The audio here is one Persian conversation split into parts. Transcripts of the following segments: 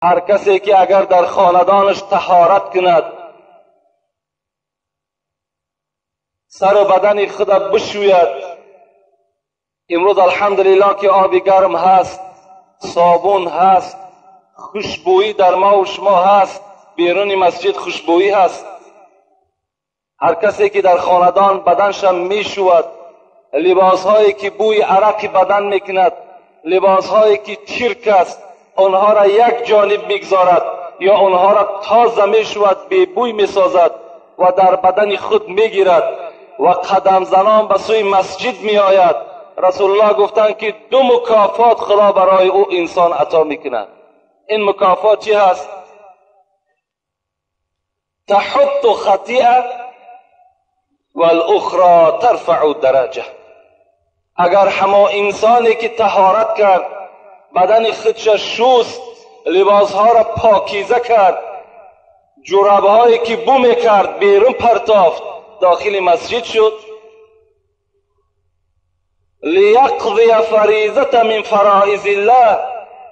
هر کسی که اگر در خاندانش طهارت کند، سر و بدن خود بشوید. امروز الحمدلله که آب گرم هست، صابون هست، خوشبویی در ما و شما هست، بیرون مسجد خوشبویی هست. هر کسی که در خاندان بدنش میشود، لباسهایی که بوی عرق بدن میکند، لباسهایی که چرک است، آنها را یک جانب میگذارد یا آنها را تازه میشود، بی بوی میسازد و در بدن خود میگیرد و قدم زنان به سوی مسجد میآید. رسول الله گفتند که دو مکافات خدا برای او انسان عطا میکند. این مکافات چی هست؟ تحط خطیئه والاخرى ترفع درجه. اگر همه انسانی که طهارت کرد، بدن خودش شست، لباسها را پاکیزه کرد، جورابهایی که بو میکرد بیرون پرتافت، داخل مسجد شد، لیقضی فریضة من فرائض الله،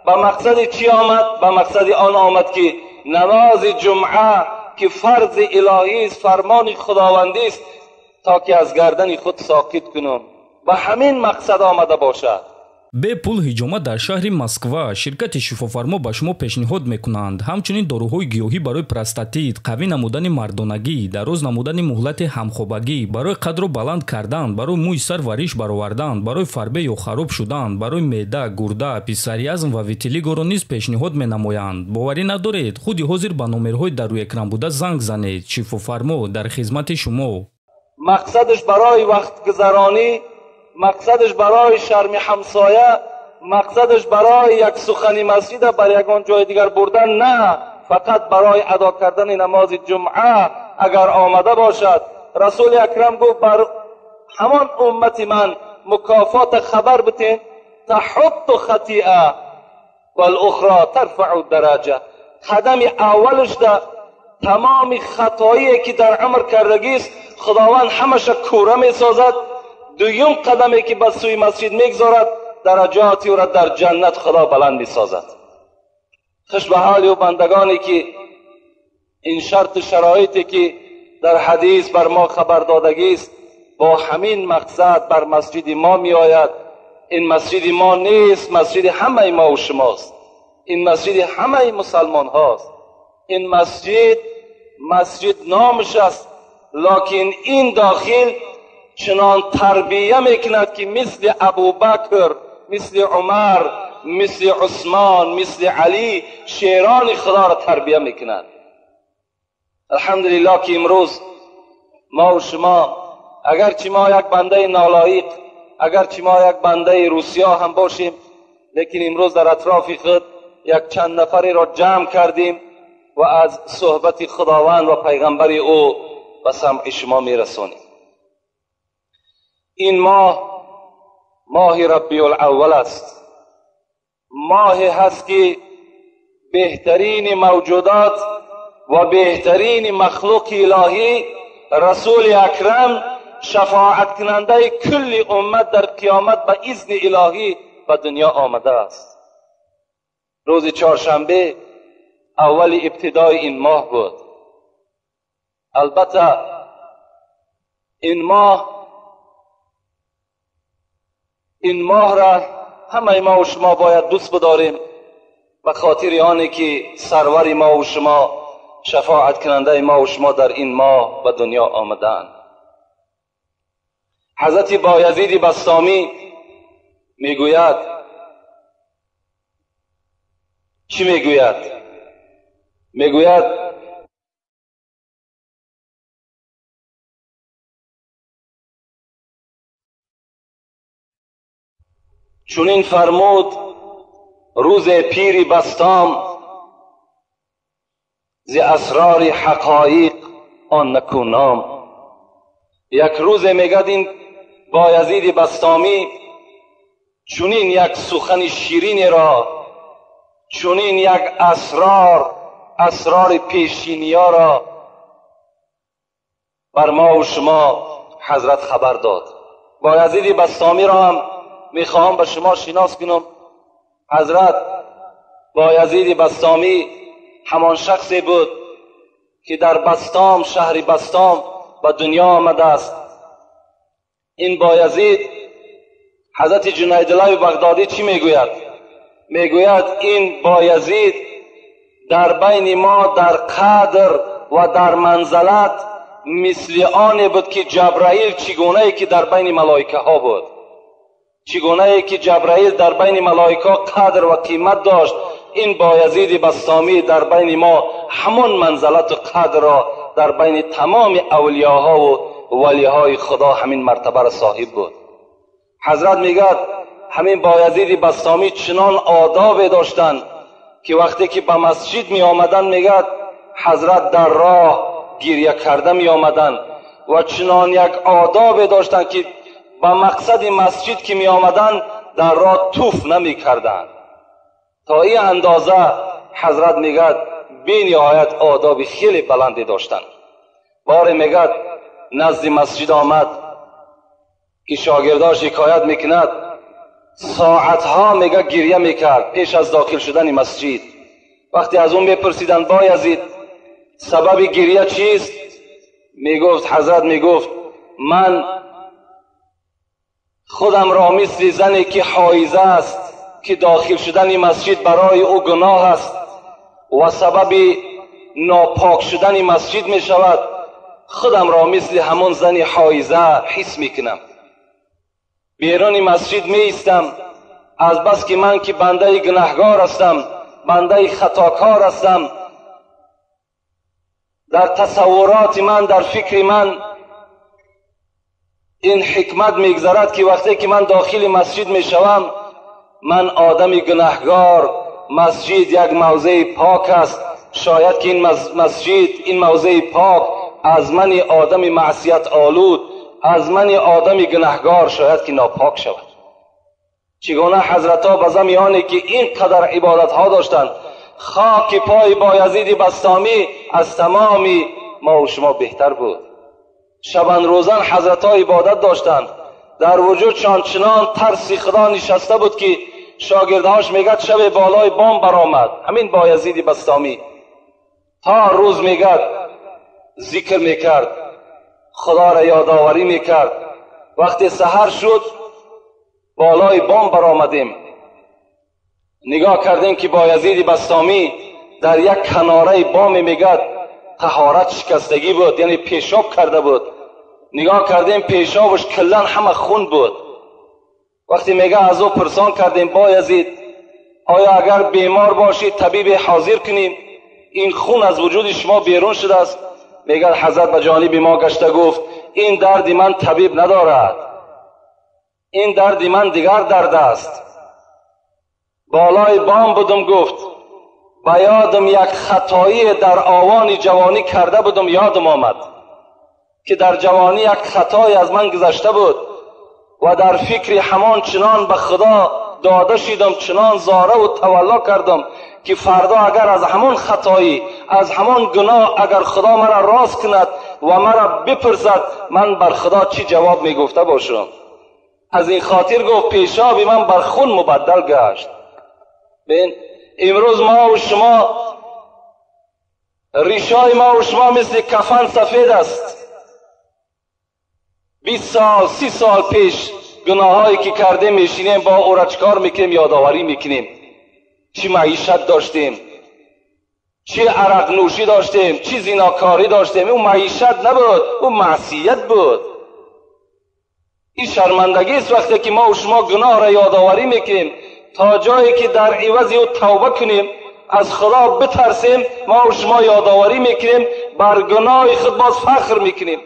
به مقصد چی آمد؟ به مقصد آن آمد که نماز جمعه که فرض الهی است، فرمان خداوندی است، تا که از گردن خود ساقط کنم. به همین مقصد آمده باشد. бе пул ҳиҷомат дар шаҳри Москва ширкати шифофармо ба шумо пешниҳод мекунанд ҳамчунин дороҳои гиёҳӣ барои простатит, қавӣ намудани мардонагӣ, дароз намудани муҳлати ҳамхобагӣ, барои қадро баланд кардан, барои мӯи сар вариш баровардан, барои фарбе ё хароб шудан, барои меъда, гурда, писариазм ва витилигоро низ пешниҳод менамоянд. боварӣ надоред, худи ҳозир ба номерҳои дар рӯи экран буда занг занед. шифофармо дар хизмати шумо. мақсадаш барои вақтгузаронӣ، мақсадаш барои шарми ҳамсоя، мақсадаш барои як сухани масҷида бар ягон ҷои дигар бурдан не, фақат барои адо кардани намози ҷумъа агар омада бошад. расули акрам гуфт бар ҳамон уммати ман мукофота хабар битен. таҳутту хатиа валухра тарфау дараҷа. қадами аввалашда тамоми хатоие ки дар умр кардагист худованд ҳамаша кӯра месозад. دویم قدمی که به سوی مسجد میگذارد، درجاتی او را در جنت خدا بلند میسازد. خوش به حال و بندگانی که این شرط شرایطی که در حدیث بر ما خبر دادگی است، با همین مقصد بر مسجد ما می آید. این مسجد ما نیست، مسجد همه ما و شماست. این مسجد همه مسلمان هاست. این مسجد نامش است، لکن این داخل چنان تربیه میکند که مثل ابوبکر، مثل عمر، مثل عثمان، مثل علی شیران خدا را تربیه میکند. الحمدلله که امروز ما و شما اگرچه ما یک بنده نالایق، اگرچه ما یک بنده روسیا هم باشیم، لیکن امروز در اطراف خود یک چند نفری را جمع کردیم و از صحبت خداوند و پیغمبر او به سمع شما میرسونیم. این ماه ربیع الاول است. ماهی هست که بهترین موجودات و بهترین مخلوق الهی رسول اکرم شفاعت کننده کل امت در قیامت به اذن الهی به دنیا آمده است. روز چهارشنبه اول ابتدای این ماه بود. البته این ماه را همه ما و شما باید دوست بداریم، به خاطر آنی که سرور ما و شما، شفاعت کننده ما و شما در این ماه به دنیا آمدند. حضرت بایزید بسطامی میگوید، چی میگوید؟ میگوید چونین فرمود روز پیر بسطام، ز اسرار حقایق آن نکونام. یک روز میگد این بایزید بسطامی چونین یک سخن شیرین را، چونین یک اسرار پیشینیا را بر ما و شما حضرت خبر داد. بایزید بسطامی را هم میخواهم به شما شناس کنم. حضرت بایزید بسطامی همان شخصی بود که در بسطام، شهر بسطام به دنیا آمده است. این بایزید حضرت جنیدالله بغدادی چی میگوید؟ میگوید این بایزید در بین ما در قدر و در منزلت مثل آن بود که جبرائیل چگونه که در بین ملائکه ها بود، چگونه که جبرائیل در بین ملائکه قدر و قیمت داشت، این بایزید بسطامی در بین ما همان منزلت و قدر را در بین تمام اولیاها و ولیهای خدا همین مرتبه را صاحب بود. حضرت میگد همین بایزید بسطامی چنان آداب داشتند که وقتی که به مسجد می آمدن میگد حضرت در راه گریه کرده می آمدن و چنان یک آداب داشتند که به مقصد مسجد که می آمدن در راه توف نمی کردن. تا این اندازه حضرت میگد بی نهایت آداب خیلی بلندی داشتند. بار میگد نزد مسجد آمد که شاگرداش شکایت میکند، ساعتها میگه گریه میکرد پیش از داخل شدن مسجد. وقتی از اون میپرسیدند بایزید سبب گریه چیست؟ میگفت حضرت میگفت من خودم را مثل زنی که حایضه است که داخل شدن مسجد برای او گناه است و سبب ناپاک شدن مسجد می شود، خودم را مثل همون زن حایضه حس میکنم. بیرون مسجد می ایستم، از بس که من که بنده گناهگار هستم، بنده خطاکار هستم، در تصورات من، در فکر من این حکمت میگذرد که وقتی که من داخل مسجد می شوم، من آدم گناهگار، مسجد یک موضع پاک است، شاید که این مسجد، این موضع پاک از من آدم معصیت آلود، از من آدم گناهگار شاید که ناپاک شود. چگونه حضرت ها به زمانی که این قدر عبادت ها داشتند، خاک پای بایزید بسطامی از تمام ما و شما بهتر بود. شبان روزان حضرت ها عبادت داشتند، در وجودشان چنان ترس خدا نشسته بود که شاگردهاش میگد شب بالای بام برآمد همین بایزید بسطامی، تا روز میگد ذکر میکرد، خدا را یادآوری میکرد. وقتی سحر شد بالای بام برآمدیم، نگاه کردیم که بایزید بسطامی در یک کناره بام میگد طهارت شکستگی بود، یعنی پیشاب کرده بود. نگاه کردیم پیشابش کلن همه خون بود. وقتی میگه از او پرسان کردیم بایزید آیا اگر بیمار باشی طبیب حاضر کنیم، این خون از وجود شما بیرون شده است؟ میگه حضرت به جانب ما گشته گفت این درد من طبیب ندارد، این درد من دیگر درد است. بالای بام بودم، گفت به یادم یک خطایی در آوان جوانی کرده بودم، یادم آمد که در جوانی یک خطایی از من گذشته بود و در فکر همان چنان به خدا داده شدم، چنان زاره و تولا کردم که فردا اگر از همان خطایی، از همان گناه اگر خدا مرا راست کند و مرا بپرسد، من بر خدا چی جواب می گفته باشم؟ از این خاطر گفت پیشاب من بر خون مبدل گشت. ببین امروز ما و شما ریشای ما و شما مثل کفن سفید است. 20 سال 30 سال پیش گناهایی که کرده میشینیم با او را چکار میکنیم؟ یادآوری میکنیم. چی معیشت داشتیم، چی عرق نوشی داشتیم، چی زیناکاری داشتیم. اون معیشت نبود، اون معصیت بود. این شرمندگی است وقتی که ما و شما گناه را یادآوری میکنیم، تا جایی که در عوض او توبه کنیم، از خدا بترسیم، ما و شما یادآوری میکنیم، بر گناه خود باز فخر میکنیم.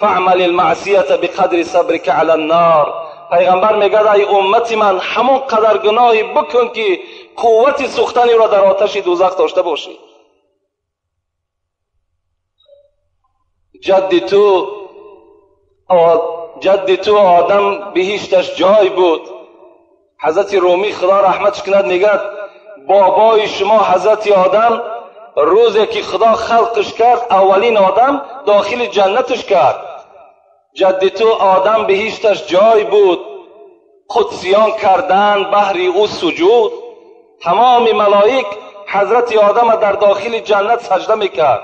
فعمل المعصیه بقدر صبرک علی النار. پیغمبر میگه ای امتی من همون قدر گناهی بکن که قوت سوختن را در آتش دوزخ داشته باشی. جد تو آدم بهشتش جای بود. حضرت رومی خدا رحمتش کند میگه بابای شما حضرت آدم روزی که خدا خلقش کرد اولین آدم داخل جنتش کرد. جد تو آدم بهشتش جای بود، قدسیان کردن بهر او سجود. تمام ملائک حضرت آدم در داخل جنت سجده میکرد.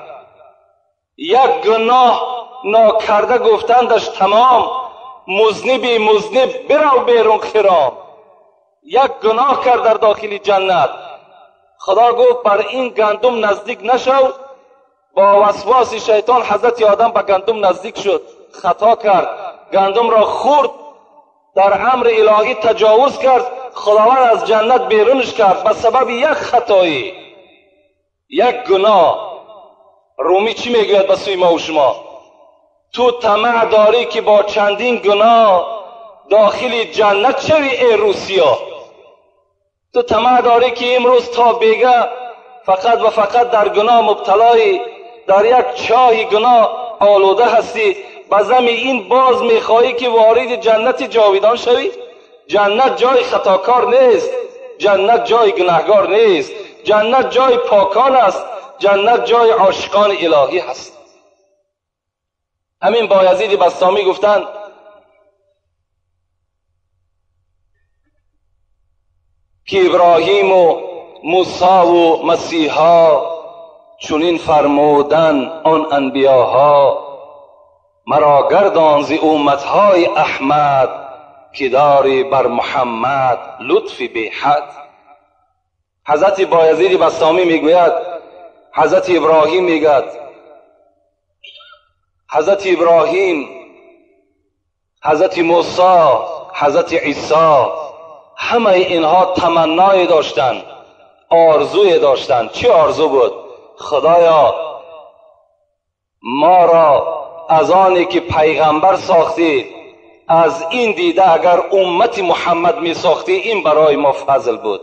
یک گناه ناکرده گفتندش تمام، مذنب برو بیرون خرام. یک گناه کرد در داخل جنت، خدا گفت بر این گندم نزدیک نشو. با وسواس شیطان حضرت آدم به گندم نزدیک شد، خطا کرد، گندم را خورد، در امر الهی تجاوز کرد. خداوند از جنت بیرونش کرد به سبب یک خطایی، یک گناه. رومی چی میگوید به سوی ما و شما؟ تو طمع داری که با چندین گناه داخل جنت شوی ای روسیا؟ تو طمع داری که امروز تا بیگه فقط و فقط در گناه مبتلایی، در یک چاه گناه آلوده هستی، بزم این باز میخواهی که وارد جنت جاویدان شوی؟ جنت جای خطاکار نیست، جنت جای گناهگار نیست، جنت جای پاکان است، جنت جای عاشقان الهی هست. همین بایزید بسطامی گفتند که ابراهیم و موسی و مسیحا چنین فرمودن آن انبیاها، مرا گردان ز امتهای احمد که داری بر محمد لطف بی حد. حضرت بایزید بسطامی میگوید حضرت ابراهیم میگوید حضرت ابراهیم، حضرت موسی، حضرت عیسی، همه اینها تمنای داشتند، آرزوی داشتند. چه آرزو بود؟ خدایا ما را از آنی که پیغمبر ساختی از این دیده اگر امت محمد می ساختی، این برای ما فضل بود،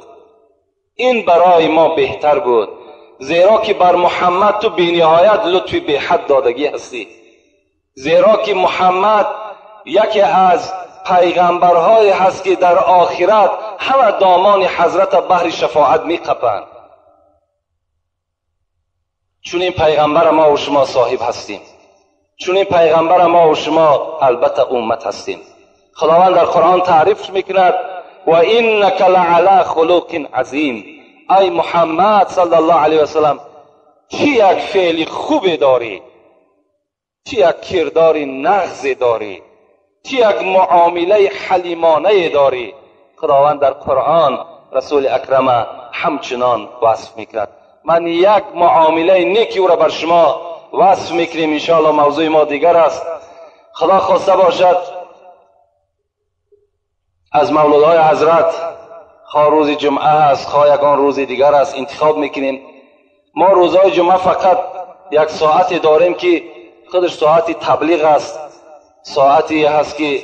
این برای ما بهتر بود، زیرا که بر محمد تو بی‌نهایت لطف بی حد دادگی هستی. زیرا که محمد یکی از پیغمبرهای هست که در آخرت همه دامان حضرت بحر شفاعت می قپند. چون این پیغمبر ما و شما صاحب هستیم، چون این پیغمبر ما و شما البته امت هستیم. خداوند در قرآن تعریف میکند و انک لعلی خلق عظیم. ای محمد صلی الله علیه و سلم، چی یک فعل خوب داری، چی یک کردار نغز داری، چی یک معامله حلیمانه داری. خداوند در قرآن رسول اکرم همچنان وصف میکند. من یک معامله نیکی او را بر شما وصف میکنیم، انشاءالله موضوع ما دیگر است. خدا خواسته باشد از مولودهای حضرت، خواه روز جمعه است خواه یگان روز دیگر است، انتخاب میکنیم. ما روزهای جمعه فقط یک ساعتی داریم که خودش ساعتی تبلیغ است، ساعتی هست که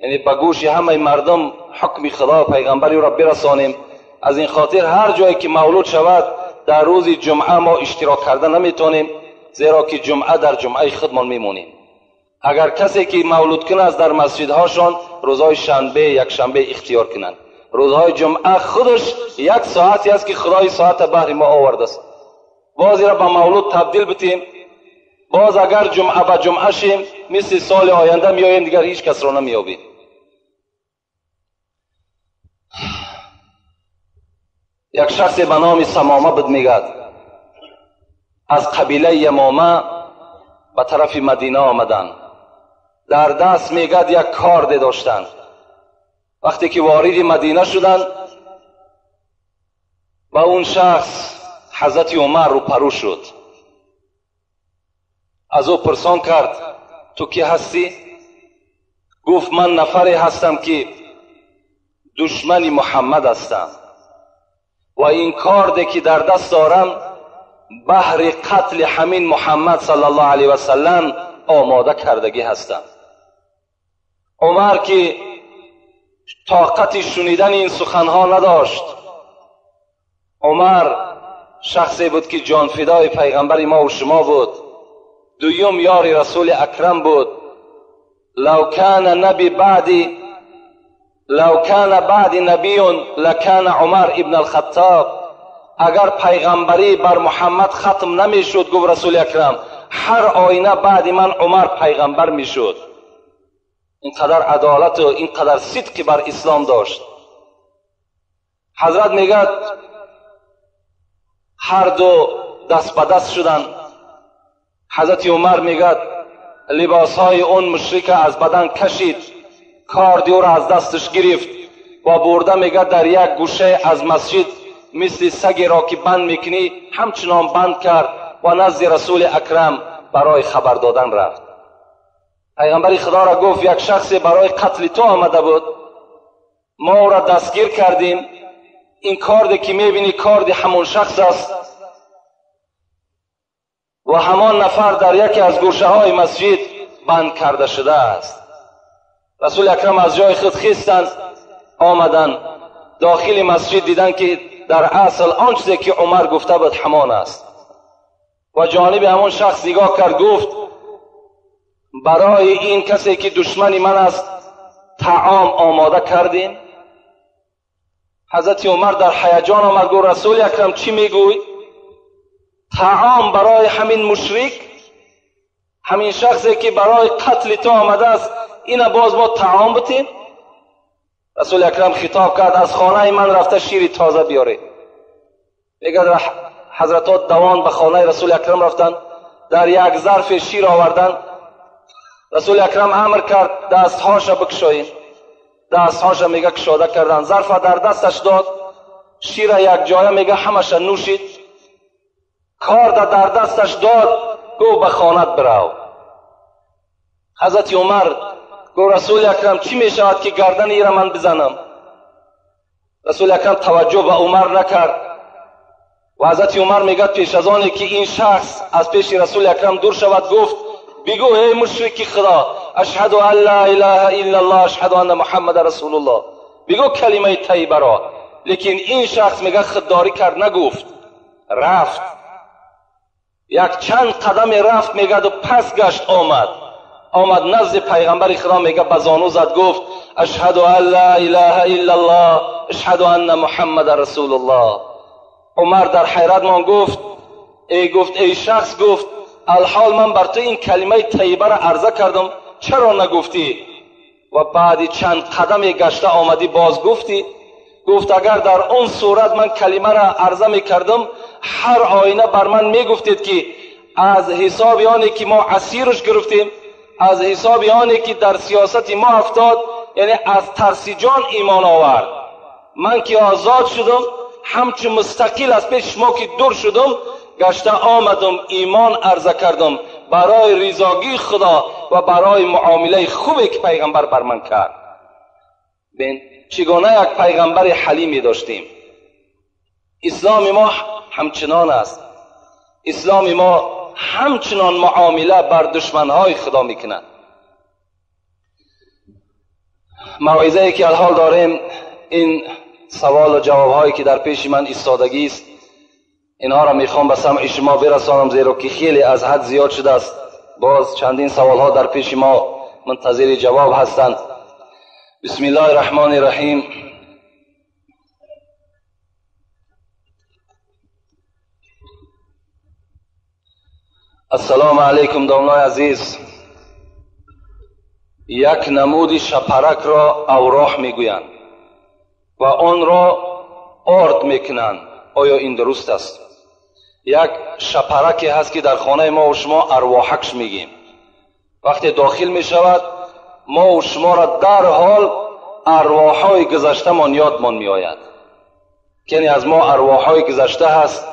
یعنی به گوش همه مردم حکم خدا و پیغمبری را برسانیم. از این خاطر هر جایی که مولود شود در روز جمعه ما اشتراک کرده نمیتونیم، زیرا که جمعه در جمعه خودمان میمونیم. اگر کسی که مولود کنه از در مسجدهاشان روزهای شنبه یک شنبه اختیار کنند. روزهای جمعه خودش یک ساعتی است که خدای ساعت بحر ما آورده است. بازی را به مولود تبدیل بتیم، باز اگر جمعه به جمعه شیم مثل سال آینده میاییم دیگر هیچ کس را نمیابیم. یک شخص به نام سمامه بود میگد، از قبیله یمامه به طرف مدینه آمدن. در دست میگد یک کارد داشتن. وقتی که وارد مدینه شدن با اون شخص حضرت عمر رو پرو شد. از او پرسان کرد تو کی هستی؟ گفت من نفری هستم که دشمن محمد هستم و این کارده که در دست دارم بهر قتل همین محمد صلی الله علیه و سلم آماده کردگی هستم. عمر که طاقت شنیدن این سخنها نداشت، عمر شخصی بود که جان فدای پیغمبر ما و شما بود، دویم یار رسول اکرم بود. لو کان بعد نبی لکان عمر ابن الخطاب. اگر پیغمبری بر محمد ختم نمی شد، گفت رسول اکرم، هر آینه بعد من عمر پیغمبر می شد. اینقدر عدالت و اینقدر صدق بر اسلام داشت. حضرت میگه هر دو دست به دست شدند. حضرت عمر میگد لباسهای اون مشرک از بدن کشید، کاردی او را از دستش گرفت و برده میگد در یک گوشه از مسجد مثل سگی را که بند میکنی همچنان بند کرد و نزد رسول اکرم برای خبر دادن رفت. پیغمبر خدا را گفت یک شخصی برای قتل تو آمده بود، ما او را دستگیر کردیم، این کاردی که میبینی کارد همون شخص است و همان نفر در یکی از گوشه های مسجد بند کرده شده است. رسول اکرم از جای خود خیستند، آمدند داخل مسجد، دیدند که در اصل آن چیزی که عمر گفته بود همان است و جانب همون شخص نگاه کرد، گفت برای این کسی که دشمن من است طعام آماده کردین؟ حضرت عمر در هیجان آمد، گفت رسول اکرم چی میگوی؟ طعام برای همین مشرک، همین شخصی که برای قتل تو آمده است، این باز ما طعام بتیم؟ رسول اکرم خطاب کرد از خانه من رفته شیر تازه بیاره. اگر حضرات دوان به خانه رسول اکرم رفتن، در یک ظرف شیر آوردن، رسول اکرم امر کرد دستهاش بکشایید. دستهاش میگه کشاده کردن، ظرف در دستش داد، شیر یک جایه میگه همش نوشید، کارد در دستش داد، گو به خانت برو. حضرت عمر گو رسول اکرم چی میشود که گردن ای را من بزنم؟ رسول اکرم توجه به عمر نکرد و حضرت عمر میگه پیش از آنی که این شخص از پیش رسول اکرم دور شود گفت بگو ای مشرک خدا اشهد ان لا اله الا الله اشهد ان محمد رسول الله، بگو کلمه طیبه را. لیکن این شخص میگه خودداری کرد، نگفت، رفت یک چند قدم رفت، میگه و پس گشت آمد نزد پیغمبر خدا، میگه بزانو زد گفت اشهد ان لا اله الا الله اشهد ان محمد رسول الله. عمر در حیرت مان گفت ای شخص، گفت الحال من بر تو این کلمه طیبه را عرضه کردم، چرا نگفتی؟ و بعد چند قدم گشته آمدی باز گفتی؟ گفت اگر در اون صورت من کلمه را عرضه میکردم، هر آینه بر من میگفتید که از حساب آنی که ما اسیرش گرفتیم، از حساب آنی که در سیاست ما افتاد، یعنی از ترس جان ایمان آورد، من که آزاد شدم همچون مستقل از پیش ما که دور شدم، گشته آمدم ایمان عرضه کردم برای رضاگی خدا و برای معامله خوبی که پیغمبر بر من کرد. ببین چگونه یک پیغمبر حلیمی داشتیم. اسلام ما همچنان است. اسلام ما همچنان معامله بر دشمنهای خدا میکنند. موعظه ای که الحال داریم، این سوال و جواب هایی که در پیش من ایستادگی است، اینها را میخوام به سمع شما برسانم، زیرا که خیلی از حد زیاد شده است. باز چندین سوال ها در پیش ما منتظر جواب هستند. بسم الله الرحمن الرحیم. السلام علیکم دامنای عزیز. یک نمود شپرک را اوراح میگویند و آن را آرد میکنند. آیا این درست است؟ یک شپرکی هست که در خانه ما و شما ارواحکش میگیم. وقتی داخل میشود ما و شما را در حال ارواحهای گذشته من یادمان میآید، یعنی از ما ارواحهای گذشته هست.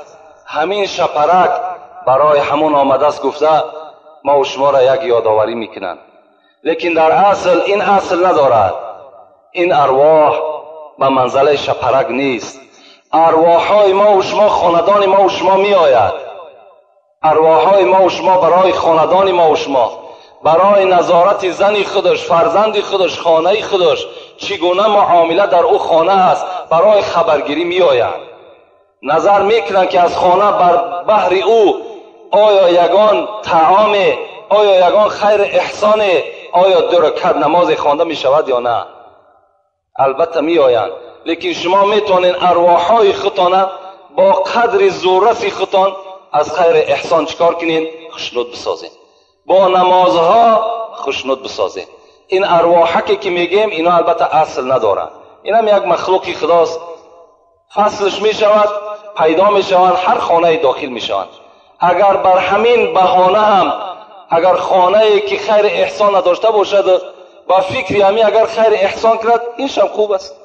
همین شپرک برای همون آمده است گفته ما و شما را یک یادآوری میکنند. لیکن در اصل این اصل ندارد. این ارواح به منزله شپرک نیست. ارواحهای ما و شما، خاندان ما و شما می آید. ارواحهای ما و شما برای خاندان ما و شما، برای نظارت زن خودش، فرزند خودش، خانه خودش، چگونه معامله در او خانه است، برای خبرگیری می آید. نظر میکنند که از خانه بر بحر او آیا یگان طعام، آیا یگان خیر احسان، آیا 2 رکعت نماز خوانده می شود یا نه. البته می آیند، لیکن شما میتونین ارواحهای خودتان با قدر ضرورت خودتان از خیر احسان چکار کنین؟ خوشنود بسازین. با نمازها خوشنود بسازین. این ارواحکی که میگیم اینا البته اصل ندارن. این هم یک مخلوق خداست. فصلش میشود پیدا میشوند، هر خانه داخل میشوند. اگر بر همین بهانه هم اگر خانه‌ای که خیر احسان نداشته باشد با فکری همی اگر خیر احسان کرد اینش هم خوب است.